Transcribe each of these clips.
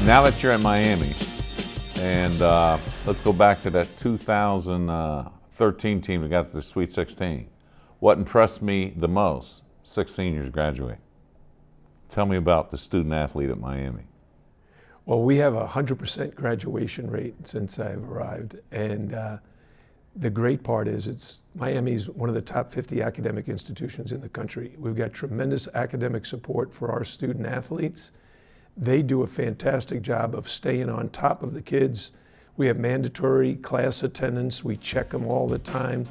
Now that you're at Miami, and let's go back to that 2013 team that got to the Sweet 16. What impressed me the most? 6 seniors graduate. Tell me about the student athlete at Miami. Well, we have a 100% graduation rate since I've arrived, and the great part is Miami's one of the top 50 academic institutions in the country. We've got tremendous academic support for our student athletes. They do a fantastic job of staying on top of the kids. We have mandatory class attendance. We check them all the time.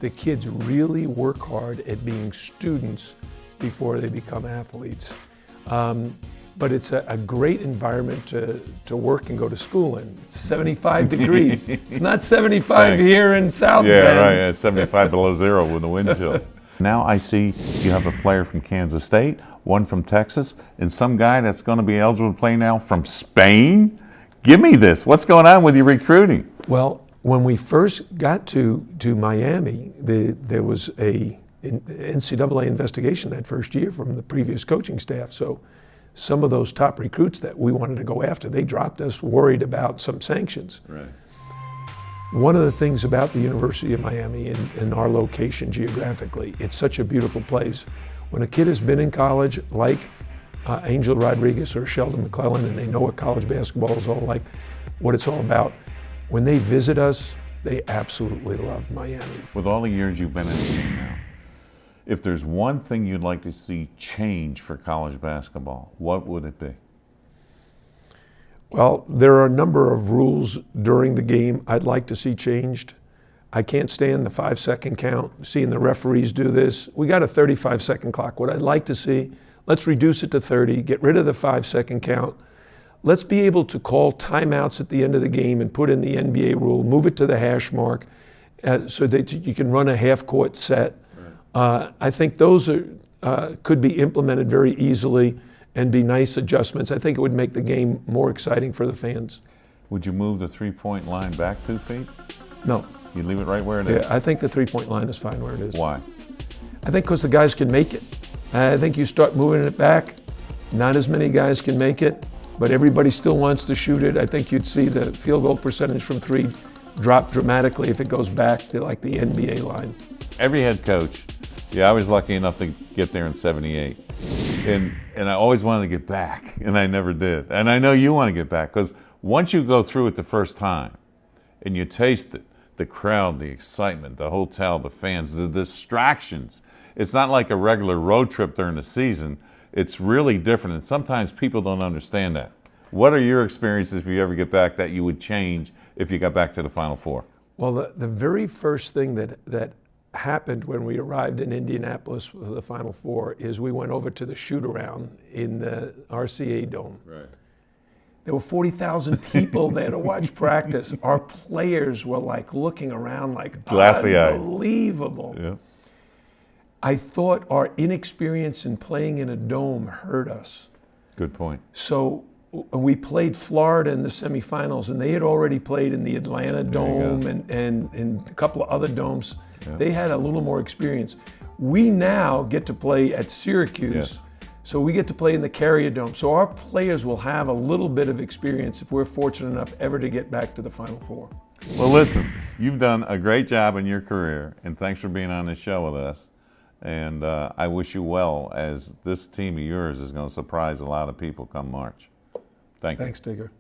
The kids really work hard at being students before they become athletes. But it's a great environment to work and go to school in. It's 75 degrees. It's not 75 Thanks. here in South Yeah, Bend. right. It's 75 below zero with the wind chill. Now I see you have a player from Kansas State, one from Texas, and some guy that's going to be eligible to play now from Spain. Give me this. What's going on with your recruiting? Well, when we first got to Miami, there was a NCAA investigation that first year from the previous coaching staff. So some of those top recruits that we wanted to go after, they dropped us, worried about some sanctions. Right. One of the things about the University of Miami and our location geographically, it's such a beautiful place. When a kid has been in college, like Angel Rodriguez or Sheldon McClellan, and they know what college basketball is all like, what it's all about, when they visit us, they absolutely love Miami. With all the years you've been in the game now, if there's one thing you'd like to see change for college basketball, what would it be? Well, there are a number of rules during the game I'd like to see changed. I can't stand the 5-second count, seeing the referees do this. We got a 35-second clock. What I'd like to see, let's reduce it to 30, get rid of the 5-second count. Let's be able to call timeouts at the end of the game and put in the NBA rule, move it to the hash mark so that you can run a half-court set. Right. I think those could be implemented very easily and be nice adjustments. I think it would make the game more exciting for the fans. Would you move the three-point line back 2 feet? No. You leave it right where it is? Yeah, I think the three-point line is fine where it is. Why? I think because the guys can make it. I think you start moving it back, not as many guys can make it, but everybody still wants to shoot it. I think you'd see the field goal percentage from 3 drop dramatically if it goes back to like the NBA line. Every head coach, I was lucky enough to get there in '78. And I always wanted to get back, and I never did. And I know you want to get back, because once you go through it the first time and you taste it, the crowd, the excitement, the hotel, the fans, the distractions, it's not like a regular road trip during the season. It's really different, and sometimes people don't understand that. What are your experiences if you ever get back that you would change if you got back to the Final Four? Well, the very first thing that happened when we arrived in Indianapolis for the Final Four is we went over to the shoot-around in the RCA Dome. Right. There were 40,000 people there to watch practice. Our players were like looking around like glassy-eyed. Unbelievable. Yeah. I thought our inexperience in playing in a dome hurt us. Good point. So we played Florida in the semifinals, and they had already played in the Atlanta Dome and a couple of other domes. Yeah. They had a little more experience. We now get to play at Syracuse, yes. So we get to play in the Carrier Dome. So our players will have a little bit of experience if we're fortunate enough ever to get back to the Final Four. Well, listen, you've done a great job in your career, and thanks for being on this show with us. And I wish you well, as this team of yours is going to surprise a lot of people come March. Thanks, Digger.